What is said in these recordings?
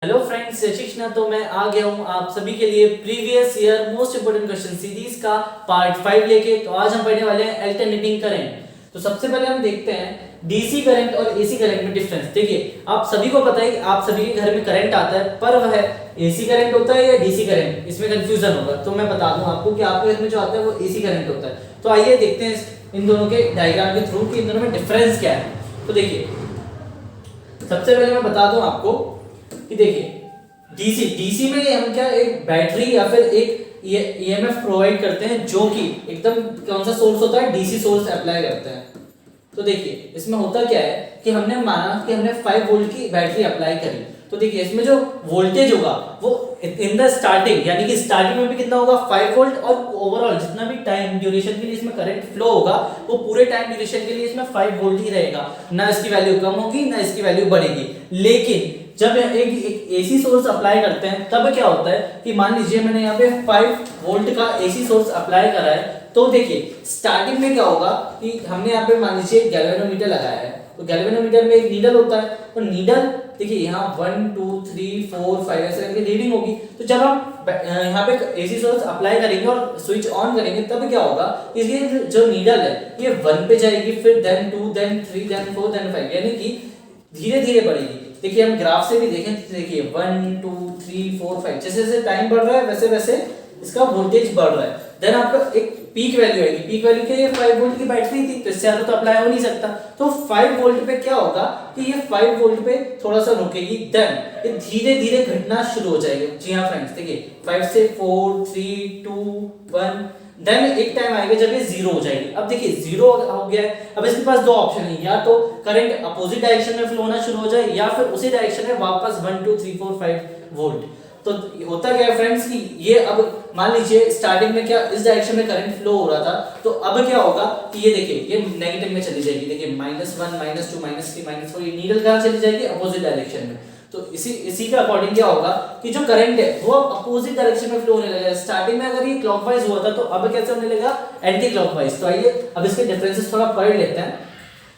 Hello friends, शिक्षणा तो मैं आ गया हूँ आप सभी के लिए previous year most important question series का पार्ट 5 लेके। तो आज हम पढ़ने वाले हैं अल्टरनेटिंग करंट। तो सबसे पहले हम देखते हैं डीसी करंट और एसी करंट में डिफरेंस। देखिए, आप सभी को पता है कि आप सभी के घर में करंट आता है, पर वह एसी करंट होता है या डीसी करंट, इसमें कंफ्यूजन होगा। तो मैं बता दूं आपको कि आपके घर में जो आता है वो एसी करंट होता है। तो आइए देखते हैं इन दोनों के डायग्राम के थ्रू कि इन दोनों में डिफरेंस क्या है। तो देखिए, सबसे पहले मैं बता दूं आपको कि देखिए डीसी में हम क्या एक बैटरी या फिर एक ईएमएफ प्रोवाइड करते हैं, जो कि एकदम कौन सा सोर्स होता है, डीसी सोर्स अप्लाई करते हैं। तो देखिए, इसमें होता क्या है कि हमने माना कि हमने 5 वोल्ट की बैटरी अप्लाई करी। तो देखिए, इसमें जो वोल्टेज होगा वो इन द स्टार्टिंग, यानी कि स्टार्टिंग में भी कितना होगा 5 वोल्ट, और ओवरऑल जितना भी टाइम ड्यूरेशन के लिए इसमें करंट फ्लो होगा वो पूरे टाइम ड्यूरेशन के लिए इसमें 5 वोल्ट ही रहेगा। ना इसकी वैल्यू कम होगी ना इसकी वैल्यू बढ़ेगी। लेकिन जब एक एसी सोर्स अप्लाई करते हैं तब क्या होता है कि मान लीजिए मैंने यहाँ पे 5 वोल्ट का एसी सोर्स अप्लाई करा है। तो देखिए, स्टार्टिंग में क्या होगा कि हमने यहाँ पे मान लीजिए गैल्वेनोमीटर लगाया है। तो गैल्वेनोमीटर में एक नीडल होता है, तो नीडल देखिए यहाँ 1 2 3 4 5 ऐसे करके रीडिंग होगी। तो जब हम यहाँ पे एसी सोर्स अप्लाई करेंगे और स्विच ऑन करेंगे तब क्या होगा, इसलिए जो नीडल है ये 1 पे जाएगी, फिर देन 2 देन 3 देन 4 देन 5, यानी कि धीरे धीरे बढ़ेगी। देखिए, हम ग्राफ से भी देखें तो देखिए 1 2 3 4 5 जैसे जैसे टाइम बढ़ रहा है वैसे वैसे इसका वोल्टेज बढ़ रहा है। देन आपका एक पीक वैल्यू आएगी। पीक वैल्यू के लिए 5 वोल्ट की बैटरी थी, तो इससे ज्यादा तो अप्लाई हो नहीं सकता। तो 5 वोल्ट पे क्या होगा कि ये 5 वोल्ट पे थोड़ा सा रुकेगी, देन ये धीरे धीरे घटना शुरू हो जाएगी। जी हाँ फ्रेंड्स, देखिए 5 से 4 3 2 1, देन एक टाइम आएगा जब ये 0 हो जाएगी। अब देखिए 0 हो गया है, अब इसके पास दो ऑप्शन है, या तो करंट अपोजिट डायरेक्शन में फ्लो होना शुरू हो जाए या फिर उसी डायरेक्शन में वापस 1 2 3 4 5 वोल्ट। तो होता क्या है फ्रेंड्स कि ये अब मान लीजिए स्टार्टिंग में क्या इस डायरेक्शन में करंट फ्लो हो रहा था, तो अब क्या होगा कि ये देखिए ये नेगेटिव में चली जाएगी। देखिए -1 -2 -3 -4, ये नीडल कहां चली जाएगी, अपोजिट डायरेक्शन में। तो इसी का अकॉर्डिंग क्या होगा कि जो करंट है वो अब अपोजिट डायरेक्शन में फ्लो होने लगेगा। स्टार्टिंग में अगर ये क्लॉकवाइज हुआ था तो अब कैसे होने लगेगा, एंटी क्लॉकवाइज। तो आइए अब इसके डिफरेंसेस थोड़ा पढ़ लेते हैं।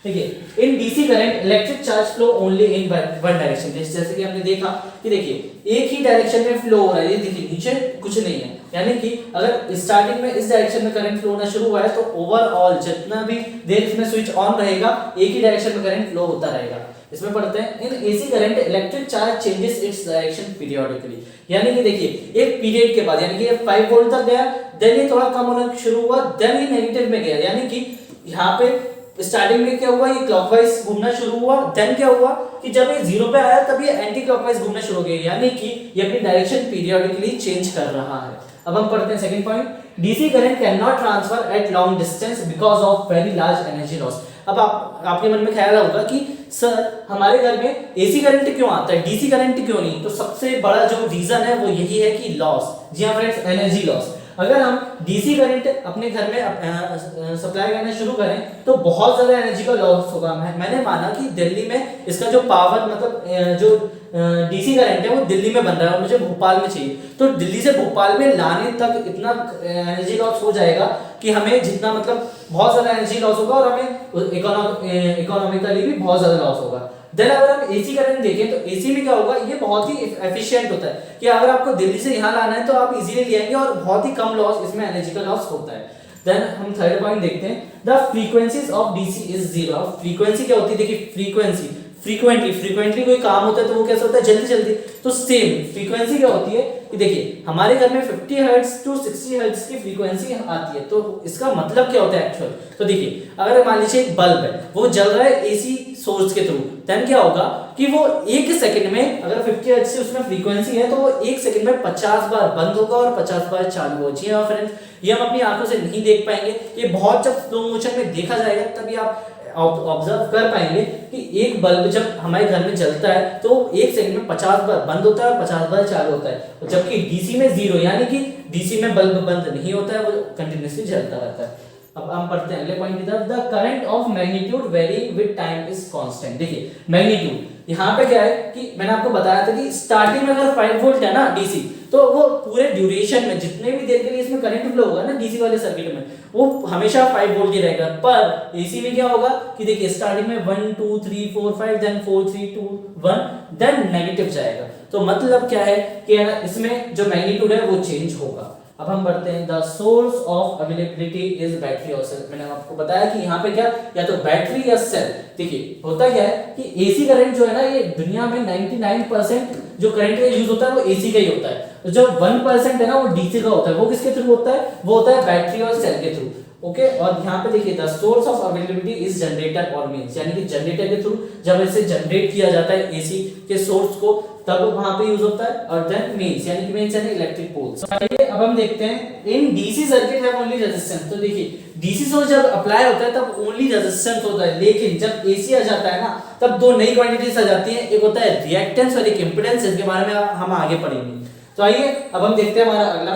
देखिए, in DC current electric charge flow only in one direction. जैसे कि हमने देखा कि देखिए एक ही डायरेक्शन में फ्लो हो रहा है, ये देखिए नीचे कुछ नहीं है, यानी कि अगर स्टार्टिंग में इस डायरेक्शन में करंट फ्लो होना शुरू हुआ है तो ओवरऑल जितना भी देर इसमें स्विच ऑन रहेगा एक ही डायरेक्शन में करंट फ्लो होता रहेगा। इसमें पढ़ते हैं, in AC current electric charge changes its direction periodically, यानी कि देखिए एक पीरियड के बाद, यानी कि ये 5 वोल्ट तक गया, देन ये थोड़ा कम होना शुरू हुआ, देन ये नेगेटिव में गया, यानी कि यहाँ पे स्टार्टिंग में क्या हुआ, ये क्लॉकवाइज घूमना शुरू हुआ, देन क्या हुआ कि जब ये 0 पे आया तब ये एंटी क्लॉकवाइज घूमना शुरू हो गया, यानी कि ये अपनी डायरेक्शन पीरियोडिकली चेंज कर रहा है। अब हम पढ़ते हैं second point, DC current can not transfer at long distance because of very large energy loss. अब आपके मन में ख्याल होगा कि सर हमारे घर में एसी करंट क्यों आता है, डीसी करंट क्यों नहीं। तो सबसे बड़ा जो रीजन है वो यही है कि लॉस। जी हाँ फ्रेंड्स, एनर्जी लॉस। अगर हम डीसी करंट अपने घर में सप्लाई करना शुरू करें तो बहुत ज्यादा एनर्जी का लॉस होगा। मैंने माना कि दिल्ली में इसका जो पावर मतलब जो डीसी करंट है वो दिल्ली में बन रहा है और मुझे भोपाल में चाहिए, तो दिल्ली से भोपाल में लाने तक इतना एनर्जी लॉस हो जाएगा कि हमें जितना मतलब बहुत ज्यादा एनर्जी लॉस होगा और हमें इकोनॉमिकली भी बहुत ज्यादा लॉस होगा। देन अगर हम एसी करंट देखें तो एसी में क्या होगा, ये बहुत ही एफिशिएंट होता है कि अगर आपको दिल्ली से यहाँ लाना है तो आप इजीली ले आएंगे और बहुत ही कम लॉस इसमें एनर्जी का लॉस होता है। देन हम थर्ड पॉइंट देखते हैं, the frequencies of DC is 0। Frequency क्या होती है, देखिए फ्रीक्वेंसी फ्रीक्वेंटली कोई काम होता है तो वो कैसे होता है, जल्दी जल्दी। तो सेम फ्रीक्वेंसी क्या होती है कि देखिए हमारे घर में 50 हर्ट्ज टू 60 हर्ट्ज की फ्रीक्वेंसी आती है। तो इसका मतलब क्या होता है एक्चुअल, तो देखिए अगर मान लीजिए एक बल्ब है वो जल रहा है एसी सोर्स के थ्रू, देन क्या होगा कि वो 1 सेकंड में अगर 50 हर्ट्ज से उसमें फ्रीक्वेंसी है तो वो 1 सेकंड में 50 बार बंद होगा और 50 बार चालू होगा। जी हाँ फ्रेंड्स, ये हम अपनी आंखों से नहीं देख पाएंगे, ये बहुत जब स्लो मोशन में देखा जाएगा तभी आप ऑब्जर्व कर पाएंगे कि एक बल्ब जब हमारे घर में जलता है तो 1 सेकंड में 50 बार बंद होता है और 50 बार चालू होता है, जबकि डीसी में 0, यानी कि डीसी में बल्ब बंद नहीं होता है, वो कंटिन्यूअसली जलता रहता है। अब हम पढ़ते हैं अगले पॉइंट की तरफ, the current of magnitude very with time is constant. देखिए मैग्नीट्यूड यहाँ पे क्या है कि मैंने आपको बताया था कि स्टार्टिंग में अगर 5 वोल्ट है ना डीसी, तो वो पूरे ड्यूरेशन में जितने भी देर के लिए इसमें करंट फ्लो होगा ना डीसी वाले सर्किट में, वो हमेशा 5 वोल्ट ही रहेगा। पर एसी में क्या होगा कि देखिए स्टार्टिंग में 1 2 3 4 5 देन 4 3 2 1 देन नेगेटिव जाएगा। तो मतलब क्या है कि इसमें जो मैग्नीट्यूड है वो चेंज होगा। अब हम बढ़ते हैं, the source of availability is battery और सेल। मैंने आपको बताया कि यहाँ पे क्या या तो बैटरी या सेल। देखिए होता क्या है कि एसी करंट जो है ना, ये दुनिया में 99% जो करंट का यूज होता है वो एसी का ही होता है। तो जो 1% है ना वो डीसी का होता है। वो किसके थ्रू होता है? वो होता है बैटरी और सेल के थ्रू। ओके, और यहाँ पे देखिए the source of availability is generator और मेंस, यानी कि जनरेटर के थ्रू जब इसे जनरेट किया जाता है एसी के सोर्स को, तब वहां पे यूज होता है। और देन मेंस, यानी कि मेंस यानी इलेक्ट्रिक पोल्स। चलिए अब हम देखते हैं in DC circuit have only resistance. तो देखिए डीसी सोर्स जब अप्लाई होता है तब ओनली रेजिस्टेंस होता है, लेकिन जब एसी आ जाता है ना तब दो नई क्वांटिटीज आ जाती हैं, एक होता है रिएक्टेंस और एक इंपेडेंस। इसके बारे में हम आगे पढ़ेंगे। तो आइए अब हम देखते हैं हमारा अगला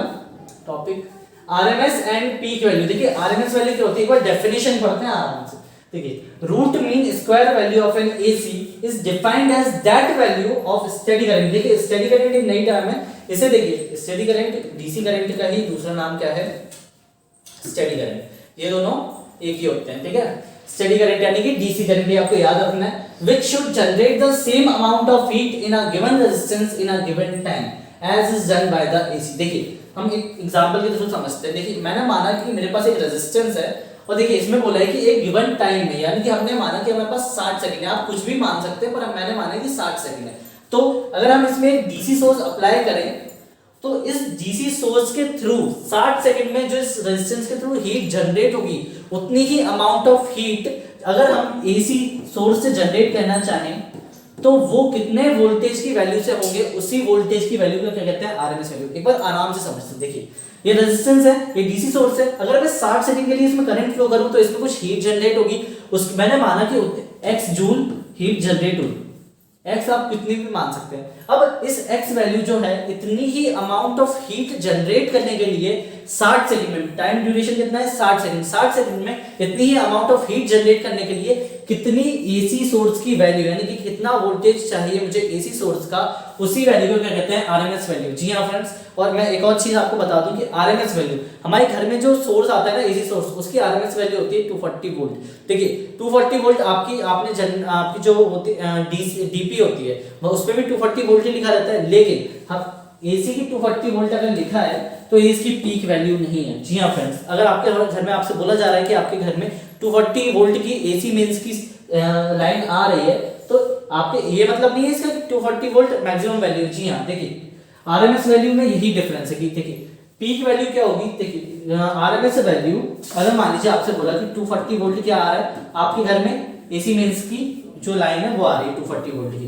topic RMS and peak value. देखिए आरएमएस वैल्यू क्या होती है, एक बार डेफिनेशन पढ़ते हैं आराम से। देखिए root mean square value of an AC is defined as that value of steady current. देखिए स्टेडी करंट एक नई टर्म है, इसे देखिए स्टेडी करंट डीसी करंट का ही दूसरा नाम क्या है? Steady current. ये दोनों एक ही होते हैं, ठीक है। स्टेडी करंट यानी कि डीसी करंट, ये आपको याद रखना है। Which should generate the same amount of heat in a given resistance in a given time as is done by the AC. देखिए हम एक एग्जांपल के थ्रू समझते हैं। देखिए मैंने माना कि मेरे पास एक रेजिस्टेंस है और देखिए इसमें बोला है कि एक गिवन टाइम है, यानी कि हमने माना कि हमारे पास 60 सेकंड है। आप कुछ भी मान सकते हैं, पर मैंने माना कि 60 सेकंड है। तो अगर हम इसमें एक डीसी सोर्स अप्लाई करें तो इस डीसी सोर्स के थ्रू 60 सेकंड में जो इस रेजिस्टेंस के थ्रू हीट जनरेट होगी, उतनी ही अमाउंट ऑफ हीट अगर हम एसी सोर्स से जनरेट करना चाहें तो वो कितने वोल्टेज की वैल्यू से होंगे, उसी वोल्टेज की वैल्यू को क्या कहते हैं? RMS value. एक बार आराम से समझते हैं। देखिए ये रेजिस्टेंस है, ये डीसी सोर्स है। अगर मैं 60 सेकंड के लिए इसमें करंट फ्लो करूं तो इसमें कुछ हीट जनरेट होगी। उस मैंने माना कि x जूल हीट जनरेट होगी। x आप कितनी भी मान सकते हैं। अब इस x वैल्यू जो है, इतनी ही अमाउंट ऑफ हीट जनरेट करने के लिए 60 सेकंड में, टाइम ड्यूरेशन कितना है? 60 सेकंड। 60 सेकंड में इतनी ही अमाउंट ऑफ हीट जनरेट करने के लिए कितनी एसी सोर्स की वैल्यू, यानी कि कितना वोल्टेज चाहिए मुझे एसी सोर्स का, उसी वैल्यू को क्या कहते हैं? RMS value. जी हाँ फ्रेंड्स, और मैं एक और चीज आपको बता दूं कि आरएमएस वैल्यू हमारे घर में जो सोर्स आता है ना एसी सोर्स, उसकी आरएमएस वैल्यू होती है 240 वोल्ट। देखिए 240 वोल्ट आपकी आपकी जो होती डीपी होती है उस पे भी 240 वोल्ट ही लिखा रहता है, लेकिन हम एसी की 240 वोल्ट अगर लिखा है तो ये इसकी पीक वैल्यू नहीं है। जी हाँ फ्रेंड्स, अगर आपके घर में आपसे बोला जा रहा है कि आपके घर में 240 वोल्ट की एसी मेंस की लाइन आ रही है, तो आपके ये मतलब नहीं है इसका 240 वोल्ट मैक्सिमम वैल्यू। जी हाँ, देखिए आरएमएस वैल्यू में यही डिफरेंस है कि देखिए पीक वैल्यू क्या होगी। देखिए आरएमएस वैल्यू अगर मान लीजिए आपसे बोला कि 240 वोल्ट क्या आ रहा है, आपके घर में एसी मेंस की जो लाइन है वो आ रही है 240 वोल्ट की,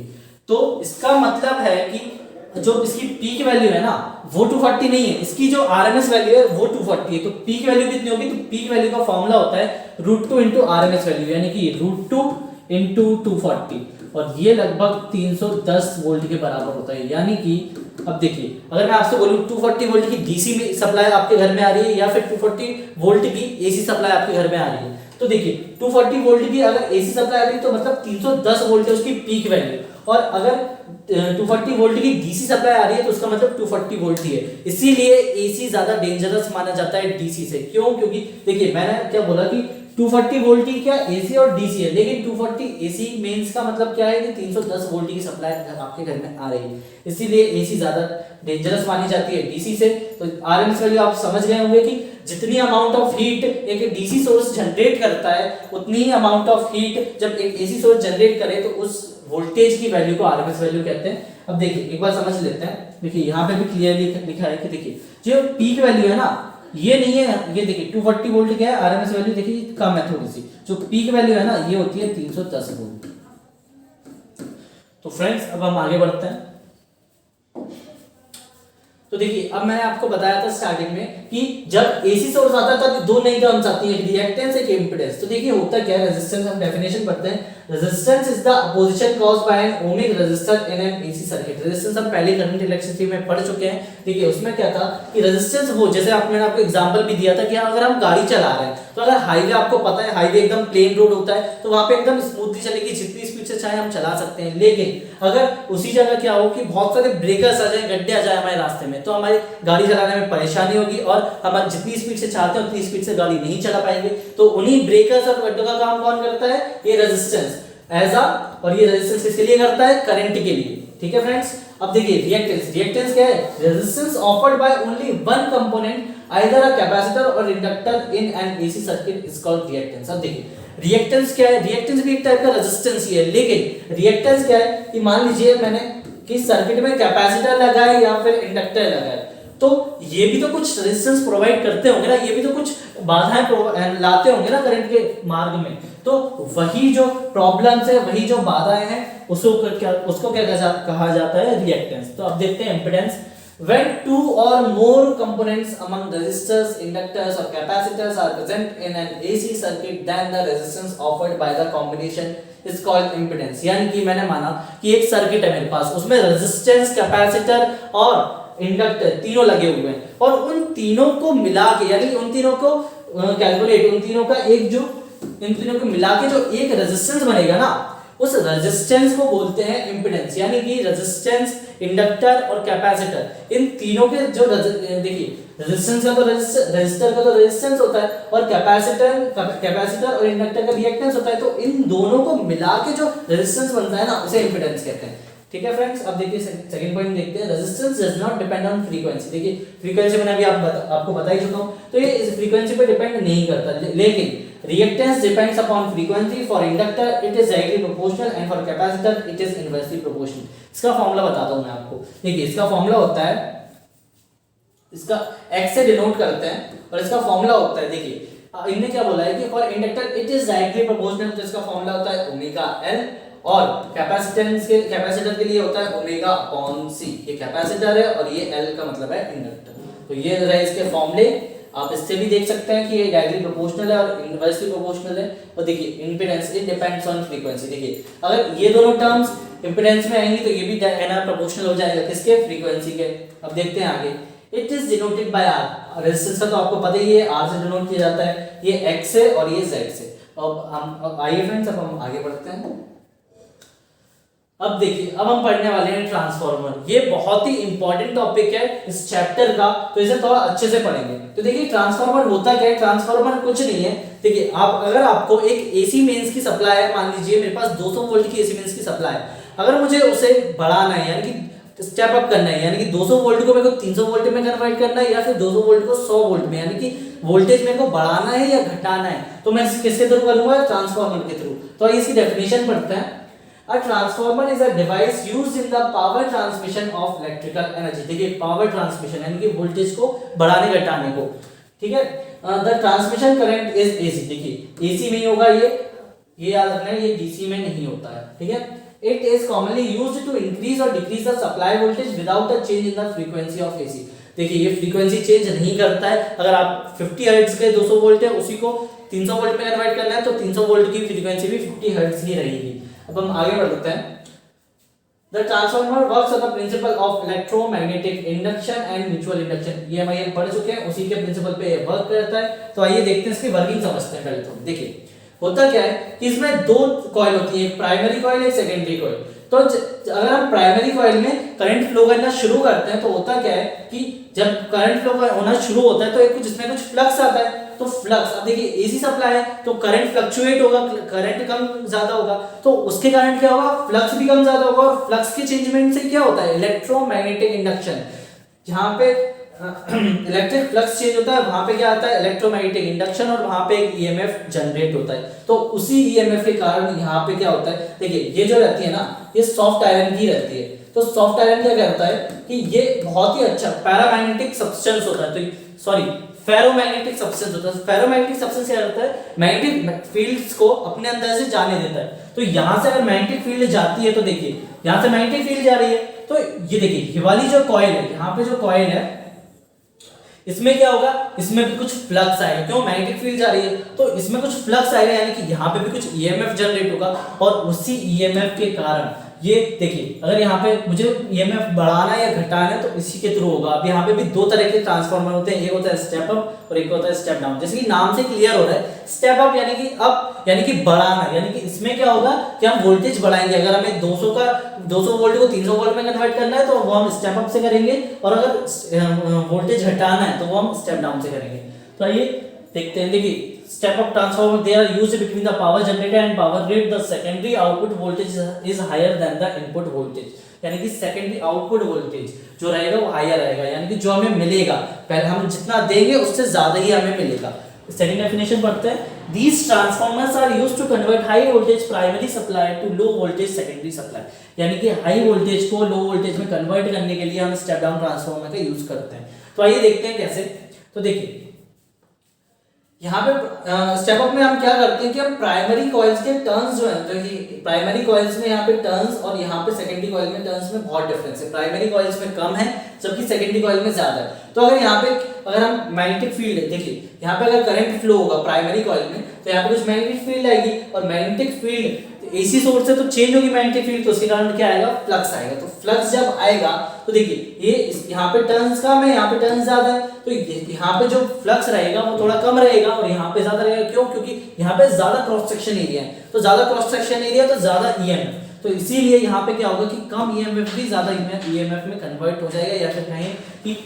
तो इसका मतलब है कि जो इसकी पीक वैल्यू है ना वो 240 नहीं है, इसकी जो आरएमएस वैल्यू है वो 240 है। तो पीक वैल्यू कितनी होगी? तो पीक वैल्यू का फॉर्मूला होता है √2 इंटू आरएमएस वैल्यू, यानी कि √2 इंटू 240, और ये लगभग 310 वोल्ट के बराबर होता है। यानी कि अब देखिए अगर मैं आपसे बोलूं 240 वोल्ट की डीसी में सप्लाई आपके घर में आ रही है या फिर 240 वोल्ट की एसी सप्लाई आपके घर में आ रही है, तो देखिए 240 वोल्ट की अगर एसी सप्लाई आ रही है तो मतलब 310 वोल्ट है उसकी पीक वैल्यू, और अगर 240 वोल्ट की डीसी सप्लाई आ रही है तो उसका मतलब 240 वोल्ट ही है। इसीलिए एसी ज्यादा डेंजरस माना जाता है डीसी से। क्यों? क्योंकि देखिए मैंने क्या बोला कि 240 वोल्ट की क्या एसी और डीसी है, लेकिन 240 एसी मेंस का मतलब क्या है कि 310 वोल्ट की सप्लाई आपके घर में आ रही है, इसीलिए एसी ज्यादा डेंजरस मानी जाती है डीसी से। तो आरएमएस वैल्यू आप समझ गए होंगे कि जितनी अमाउंट ऑफ हीट एक डीसी सोर्स जनरेट करता है, उतनी ही अमाउंट ऑफ हीट जब एक एसी सोर्स जनरेट करे तो उस वोल्टेज की वैल्यू को आरएमएस वैल्यू कहते हैं। अब देखिए एक बार समझ लेते हैं। देखिए यहाँ पे भी क्लियरली लिखा है कि देखिए जो पीक वैल्यू है ना ये नहीं है, ये देखिए 240 वोल्ट क्या है आरएमएस वैल्यू, देखिए कम है थोड़ी सी। जो पीक वैल्यू है ना ये होती है 310 वोल्ट। तो फ्रेंड्स अब हम आगे बढ़ते हैं। तो देखिए अब मैंने आपको बताया था स्टार्टिंग में कि जब एसी सोर्स आता है तब दो नई टर्म्स आती है, रिएक्टेंस एक इंपेडेंस। तो देखिए होता क्या है, रेजिस्टेंस हम डेफिनेशन पढ़ते हैं। Resistance is the opposition caused by an ohmic resistor in an AC circuit. Resistance हम पहले करंट इलेक्ट्रिसिटी में पढ़ चुके हैं, ठीक है। उसमें क्या था कि रेजिस्टेंस वो, जैसे मैंने आपको एग्जांपल भी दिया था कि अगर हम गाड़ी चला रहे हैं तो अगर हाईवे, आपको पता है हाईवे एकदम प्लेन रोड होता है तो वहां पे एकदम स्मूथली चलेगी, जितनी स्पीड से चाहे हम चला सकते हैं। लेकिन अगर उसी जगह क्या हो कि बहुत सारे ब्रेकर्स आ जाए, गड्ढे आ जाए हमारे रास्ते में, तो हमारी गाड़ी चलाने में परेशानी होगी और हम जितनी स्पीड से चाहते हैं उतनी स्पीड से गाड़ी नहीं चला पाएंगे। तो उन्हीं ब्रेकर्स और गड्ढों का काम कौन करता है? ये रेजिस्टेंस एज अ, और ये रेजिस्टेंस किसके लिए करता है? करंट के लिए, ठीक है फ्रेंड्स। अब देखिए रिएक्टेंस, रिएक्टेंस क्या है? Resistance offered by only one component either a capacitor or inductor in an AC circuit is called reactance. अब देखिए रिएक्टेंस क्या है? रिएक्टेंस भी एक टाइप का रेजिस्टेंस ही है, लेकिन रिएक्टेंस क्या है कि मान लीजिए मैंने कि सर्किट में कैपेसिटर लगाए या फिर इंडक्टर लगाए, तो ये भी तो कुछ रेजिस्टेंस प्रोवाइड करते होंगे ना, ये भी तो कुछ बाधाएं लाते होंगे ना करंट के मार्ग में। तो वही जो प्रॉब्लम्स है, वही जो बाधाएं हैं, उसको क्या कहा जाता है? रिएक्टेंस। तो अब देखते हैं impedance. When two or more components among resistors, inductors or capacitors are present in an AC circuit, then the resistance offered by the combination is called impedance। यानी कि मैंने माना कि एक सर्किट है मेरे पास, उसमें रेजिस्टेंस, कैपेसिटर और इंडक्टर तीनों लगे हुए हैं, और उन तीनों को मिला के, यानी उन तीनों को कैलकुलेट, उन तीनों का एक जो, इन तीनों को मिला के जो एक रेजिस्टेंस बनेगा ना, उस रेजिस्टेंस को बोलते हैं इंपीडेंस। यानी कि रेजिस्टेंस, इंडक्टर और कैपेसिटर, इन तीनों के जो देखिए रेजिस्टेंस का तो रेजिस्टर का तो रेजिस्टेंस होता है, और कैपेसिटर और इंडक्टर का रिएक्टेंस होता है, तो इन दोनों को मिला के जो रेजिस्टेंस बनता है ना, उसे इंपीडेंस कहते हैं, ठीक है फ्रेंड्स। अब देखिए सेकंड पॉइंट देखते हैं, resistance does not depend on frequency. देखिए फ्रीक्वेंसी मैंने अभी आपको बता ही चुका हूं, तो ये इस फ्रीक्वेंसी पे डिपेंड नहीं करता, लेकिन reactance depends upon frequency। for inductor it is directly proportional and for capacitor it is inversely proportional। इसका फॉर्मूला बताता हूं मैं आपको। देखिए इसका फॉर्मूला होता है, इसका x से डिनोट करते हैं और इसका फॉर्मूला होता है, देखिए इन्होंने क्या बोला है कि for inductor it is directly proportional, तो इसका फॉर्मूला होता है ओमेगा एल, और कैपेसिटर के लिए होता है ओमेगा अपॉन सी। ये कैपेसिटर है और ये एल का मतलब है इंडक्टर। तो ये रहे इसके फॉर्मूले, आप इससे भी देख सकते हैं कि ये डायरेक्टली प्रोपोर्शनल है और इनवर्सली प्रोपोर्शनल है। और देखिए impedance it depends on frequency. देखिए अगर ये दोनों टर्म्स इंपीडेंस में आएंगी तो ये भी एनआर प्रोपोर्शनल हो जाएगा, किसके? फ्रीक्वेंसी के। अब देखते हैं आगे, it is denoted by R. Resistance का तो आपको पता ही है, आर से डिनोट किया जाता है, ये एक्स से और ये जेड से। अब आइए फ्रेंड्स, अब हम आगे बढ़ते हैं। अब देखिए अब हम पढ़ने वाले हैं ट्रांसफार्मर। ये बहुत ही इंपॉर्टेंट टॉपिक है इस चैप्टर का, तो इसे थोड़ा अच्छे से पढ़ेंगे। तो देखिए ट्रांसफार्मर होता क्या है? ट्रांसफार्मर कुछ नहीं है। देखिए अगर आपको एक एसी मेंस की सप्लाई है, मान लीजिए मेरे पास 200 वोल्ट की एसी मेंस की सप्लाई है, अगर मुझे उसे बढ़ाना है, यानी कि स्टेप अप करना है, यानी कि 200 वोल्ट को मेरे को 300 वोल्ट में कन्वर्ट करना है, या फिर 200 वोल्ट को 100 वोल्ट में, यानी कि वोल्टेज मेरे को बढ़ाना है या घटाना है, तो मैं किसके थ्रू करूंगा? ट्रांसफार्मर के थ्रू। तो इसकी डेफिनेशन पढ़ते हैं। A transformer is a device used in the power transmission of electrical energy। देखिए पावर ट्रांसमिशन यानी कि वोल्टेज को बढ़ाने घटाने को, ठीक है। The transmission current is AC। देखिए AC में ही होगा, ये याद रखना है, ये DC में नहीं होता है, ठीक है। It is commonly used to increase or decrease the supply voltage without a change in the frequency of AC। देखिए ये फ्रीक्वेंसी चेंज नहीं करता है। अगर आप 50 हर्ट्ज के 200 वोल्ट है, उसी को 300 वोल्ट में कन्वर्ट करना है, तो 300 वोल्ट की फ्रीक्वेंसी भी 50 हर्ट्ज ही रहेगी। अब हम आगे बढ़ते हैं। The transformer works on the principle of electromagnetic induction and mutual induction। ये हम पढ़ चुके हैं, उसी के प्रिंसिपल पे ये वर्क करता है। तो आइए देखते हैं इसकी वर्किंग समझते हैं पहले तो। देखिए होता क्या है कि इसमें दो कॉइल होती है, एक प्राइमरी कॉइल है, सेकेंडरी कॉइल। तो अगर हम प्राइमरी कॉइल में करंट फ्लो करना शुरू करते हैं तो होता क्या है कि जब करंट फ्लो होना शुरू होता है तो एक कुछ इसमें कुछ फ्लक्स आता है। तो फ्लक्स, अब देखिए एसी सप्लाई है तो करंट फ्लक्चुएट होगा, करंट कम ज्यादा होगा, तो उसके कारण क्या होगा? फ्लक्स भी कम ज्यादा होगा। और फ्लक्स के चेंजमेंट से क्या होता है? Electromagnetic induction. जहां पे इलेक्ट्रिक फ्लक्स चेंज होता है वहां पे क्या आता है? इलेक्ट्रोमैग्नेटिक इंडक्शन, और वहां पे एक ईएमएफ जनरेट होता है। तो उसी ईएमएफ के कारण यहाँ पे क्या होता है? देखिए ये जो रहती है ना, ये सॉफ्ट आयरन की रहती है। तो सॉफ्ट आयरन क्या करता है कि ये बहुत ही अच्छा पैरामैग्नेटिक सब्सटेंस होता है, तो सॉरी फेरोमैग्नेटिक सब्सटेंस होता है। फेरोमैग्नेटिक सब्सटेंस क्या करता है? मैग्नेटिक फील्ड्स को अपने अंदर से जाने देता है। तो यहां से अगर मैग्नेटिक फील्ड जाती है तो देखिए यहां से मैग्नेटिक फील्ड जा रही है, तो ये देखिए ये वाली जो कॉइल है, यहाँ पे जो कॉइल है, इसमें क्या होगा, इसमें भी कुछ फ्लक्स आएगा, क्यों, मैग्नेटिक फील्ड जा रही है तो इसमें कुछ फ्लक्स आएगा, यानी कि यहाँ पे भी कुछ ईएमएफ जनरेट होगा और उसी ईएमएफ के कारण ये देखिए, अगर यहाँ पे मुझे ईएमएफ बढ़ाना या घटाना है तो इसी के थ्रू होगा। अब यहाँ पे भी दो तरह के ट्रांसफार्मर होते हैं, एक होता है स्टेप अप और एक होता है स्टेप डाउन। जैसे कि नाम से क्लियर हो रहा है, स्टेप अप यानी कि अप यानी कि बढ़ाना, यानी कि इसमें क्या होगा कि हम वोल्टेज बढ़ाएंगे। अगर हमें 200 वोल्ट को 300 वोल्ट में कन्वर्ट करना है तो वो हम स्टेप अप से करेंगे, और अगर वोल्टेज घटाना है तो वो हम स्टेप डाउन से करेंगे। तो आइए देखते हैं। देखिए, step up transformer, they are used between the power generator and power grid. The secondary output voltage is higher than the input voltage, यानी कि सेकेंडरी आउटपुट वोल्टेज जो रहेगा वो हायर रहेगा, यानी कि जो हमें मिलेगा पहले हम जितना देंगे उससे ज्यादा ही हमें मिलेगा। सेकंड डेफिनेशन पढ़ते हैं। These transformers are used to convert high voltage primary supply to low voltage secondary supply, यानी कि हाई वोल्टेज को लो वोल्टेज में कन्वर्ट करने के लिए हम स्टेप डाउन ट्रांसफार्मर का यूज करते हैं। तो आइए देखते हैं कैसे। तो देखिए, यहाँ पे स्टेप अप में हम क्या करते हैं कि हम प्राइमरी कॉइल्स के टर्न्स जो है, तो ये प्राइमरी कॉइल्स में यहाँ पे टर्न्स और यहाँ पे सेकेंडरी कॉइल में टर्न्स में बहुत डिफरेंस है। प्राइमरी कॉइल्स में कम है जबकि सेकेंडरी कॉइल में ज्यादा है। तो अगर यहाँ पे अगर हम मैग्नेटिक फील्ड देखिए, यहाँ पे अगर करंट फ्लो होगा प्राइमरी कॉइल में तो यहाँ पे कुछ मैग्नेटिक फील्ड आएगी, और मैग्नेटिक फील्ड एसी सोर्स से तो चेंज होगी मैग्नेटिक फील्ड, तो उसके कारण क्या आएगा, फ्लक्स आएगा। तो फ्लक्स जब आएगा तो देखिए ये यहाँ पे टर्न्स कम है, यहाँ पे टर्न्स ज्यादा है, तो यहाँ पे जो फ्लक्स रहेगा वो थोड़ा कम रहेगा और यहाँ पे ज्यादा रहेगा। क्यों, क्योंकि यहाँ पे ज्यादा क्रॉस सेक्शन एरिया है, तो ज्यादा क्रॉस सेक्शन एरिया तो ज्यादा ईएमएफ, तो इसीलिए यहाँ पे क्या होगा कि कम ईएमएफ भी ज्यादा ईएमएफ में कन्वर्ट हो जाएगा, या फिर कहें कि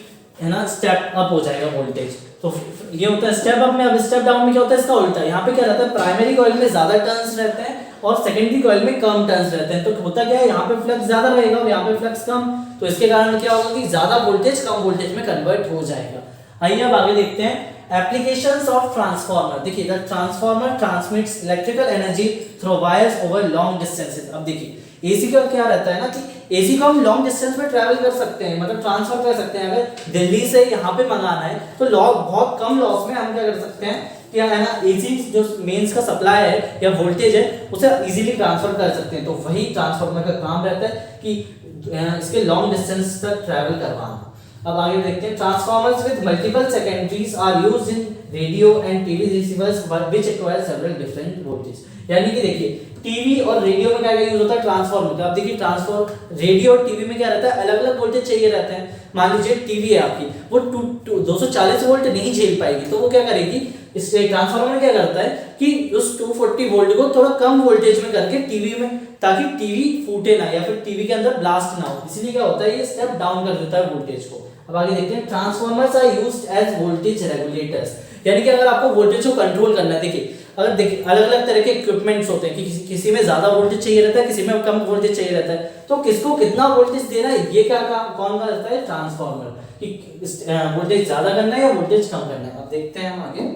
है ना स्टेप अप हो जाएगा वोल्टेज। तो ये होता है स्टेप अप में। अब स्टेप डाउन में क्या होता है, इसका उल्टा। यहाँ पे क्या रहता है, प्राइमरी कॉइल में ज्यादा टर्न्स रहते हैं और सेकेंडरी कॉइल में कम टर्न्स रहते हैं। तो होता क्या है, यहाँ पे फ्लक्स ज्यादा रहेगा और यहाँ पे फ्लक्स कम, तो इसके कारण क्या होगा कि ज्यादा वोल्टेज कम वोल्टेज में कन्वर्ट हो जाएगा। आइए अब आगे देखते हैं एप्लीकेशंस ऑफ ट्रांसफार्मर। देखिए, the transformer transmits electrical energy through wires over long distances. अब देखिए, एसी का क्या रहता है ना कि एसी को हम लॉन्ग डिस्टेंस में ट्रैवल कर सकते हैं, मतलब ट्रांसफर कर सकते हैं। अगर दिल्ली से यहाँ पे मंगाना है तो बहुत कम लॉस में हम क्या कर सकते हैं कि है ना एसी जो मेंस का सप्लाई है या वोल्टेज है उसे इजीली ट्रांसफर कर सकते हैं। तो वही ट्रांसफार्मर का काम रहता है कि इसके लॉन्ग डिस्टेंस तक ट्रैवल करवाना। अब आगे देखते हैं, transformers with multiple secondaries are used in radio and TV receivers which require several different voltage. यानी कि देखिए, टीवी और रेडियो में क्या यूज होता है, ट्रांसफार्मर का। अब देखिए, ट्रांसफार्मर रेडियो और टीवी में क्या रहता है, अलग अलग वोल्टेज चाहिए रहते हैं। मान लीजिए टीवी है आपकी, वो 240 वोल्ट नहीं झेल पाएगी, तो वो क्या करेगी, इस ट्रांसफार्मर क्या करता है कि उस 240 वोल्ट को थोड़ा कम वोल्टेज में करके टीवी में, ताकि टीवी फूटे ना या फिर टीवी के अंदर ब्लास्ट ना हो, इसलिए क्या होता है ये स्टेप डाउन कर देता है वोल्टेज को। अब आगे देखते हैं, transformers are used as voltage regulators. यानी कि अगर आपको वोल्टेज को कंट्रोल करना है, देखिए अगर देखिए अलग अलग तरह के इक्विपमेंट्स होते हैं कि किसी में ज्यादा वोल्टेज चाहिए रहता है, किसी में कम वोल्टेज चाहिए रहता है, तो किसको कितना वोल्टेज देना है ये क्या कौन का रहता है, ट्रांसफार्मर, कि वोल्टेज ज्यादा करना है या वोल्टेज कम करना है। अब देखते हैं हम आगे।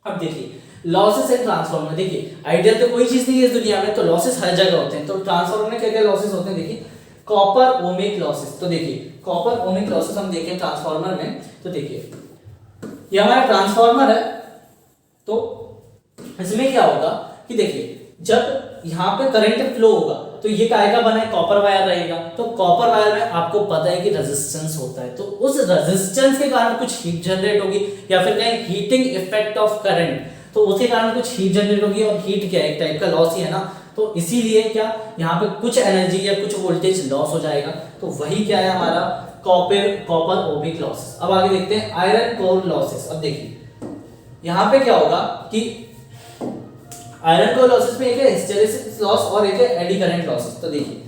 अब देखिए, लॉसेस एंड ट्रांसफार्मर। देखिए, आइडियल तो कोई चीज नहीं है इस दुनिया में, तो लॉसेस हर जगह होते हैं। तो ट्रांसफार्मर में क्या क्या लॉसेस होते हैं, देखिए कॉपर ओमिक लॉसेस। तो देखिए कॉपर ओमिक लॉसेस हम देखें ट्रांसफार्मर में, तो देखिए ये हमारा ट्रांसफार्मर है, तो इसमें क्या होगा कि देखिए जब यहाँ पे करंट फ्लो होगा तो ये काय का बना है, कॉपर वायर रहेगा। तो कॉपर वायर में आपको पता है कि रेजिस्टेंस होता है, तो उस रेजिस्टेंस के कारण कुछ हीट जनरेट होगी, या फिर कहीं हीटिंग इफेक्ट ऑफ करंट, तो उसके कारण कुछ हीट जनरेट होगी। और हीट क्या है, एक टाइप का लॉस ही है ना, तो इसीलिए क्या यहाँ पे कुछ एनर्जी या कुछ वोल्टेज लॉस हो जाएगा। तो वही क्या है हमारा कॉपर ओमिक लॉसेस। अब आगे देखते हैं आयरन कोर लॉसेस। अब देखिए यहाँ पे क्या होगा कि आयरन कोर लॉसेस में एक है हिस्टेरेसिस लॉस और एक है एडी करंट लॉसेस। तो देखिए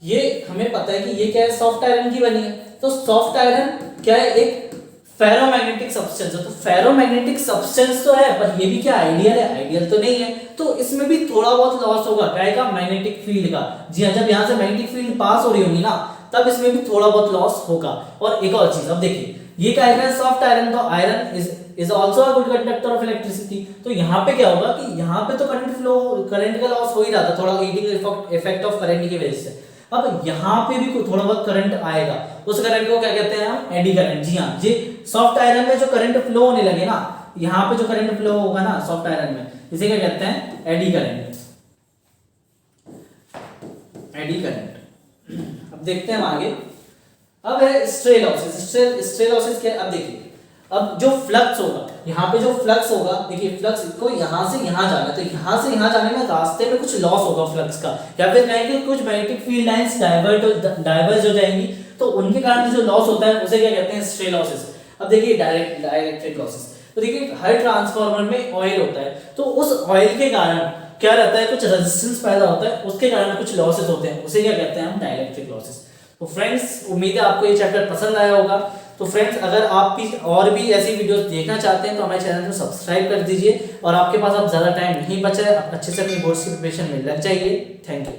ये हमें पता है कि ये क्या है, सॉफ्ट आयरन की बनी है। तो सॉफ्ट आयरन क्या है, एक फेरोमैग्नेटिक सब्सटेंस है। तो फेरोमैग्नेटिक सब्सटेंस तो है, पर ये भी क्या आइडियल है, आइडियल तो नहीं है। तो इसमें भी थोड़ा बहुत लॉस होगा, क्या का, मैग्नेटिक फील्ड का। जी हाँ, जब यहाँ से मैग्नेटिक फील्ड पास हो रही होगी ना, तब इसमें भी थोड़ा बहुत लॉस होगा। और एक और चीज, अब देखिए ये क्या है, सॉफ्ट आयरन, तो iron is also a good conductor of electricity. तो यहाँ पे क्या होगा कि यहाँ पे तो करंट का लॉस हो ही रहा था, थोड़ा हीटिंग इफेक्ट ऑफ करंट की वजह से। अब यहाँ पे भी थोड़ा बहुत करंट आएगा, उस करंट को क्या कहते हैं हम, एडी करंट। जी हाँ, ये सॉफ्ट आयरन में जो करंट फ्लो होने लगे ना, यहाँ पे जो करंट फ्लो होगा ना सॉफ्ट आयरन में, इसे क्या कहते हैं, एडी करंट, एडी करंट। अब देखते हैं हम आगे। अब है स्ट्रे लॉसेस। स्ट्रे लॉसेस क्या है, अब देखिए, अब जो फ्लक्स होगा, यहाँ पे जो फ्लक्स होगा, देखिए फ्लक्स को यहाँ से यहाँ जाना है, तो यहाँ से यहाँ जाने में रास्ते में कुछ लॉस होगा फ्लक्स का, या फिर कहेंगे कुछ मैग्नेटिक फील्ड लाइंस डाइवर्ज हो जाएंगी, तो उनके कारण जो लॉस होता है उसे क्या कहते हैं, स्ट्रे लॉसेस। अब देखिए डाइलेक्ट्रिक लॉसेस, तो देखिए हर ट्रांसफार्मर में ऑयल होता है, तो उस ऑयल के कारण क्या रहता है, कुछ रेजिस्टेंस पैदा होता है, उसके कारण कुछ लॉसेस होते हैं, उसे क्या कहते हैं हम, डाइलेक्ट्रिक लॉसेस। तो फ्रेंड्स उम्मीद है आपको ये चैप्टर पसंद आया होगा। तो फ्रेंड्स अगर आप भी और भी ऐसी वीडियोस देखना चाहते हैं तो हमारे चैनल को सब्सक्राइब कर दीजिए, और आपके पास अब ज़्यादा टाइम नहीं बचा है, आप अच्छे से अपनी बोर्ड्स की प्रिपरेशन में लग जाइए। Thank you.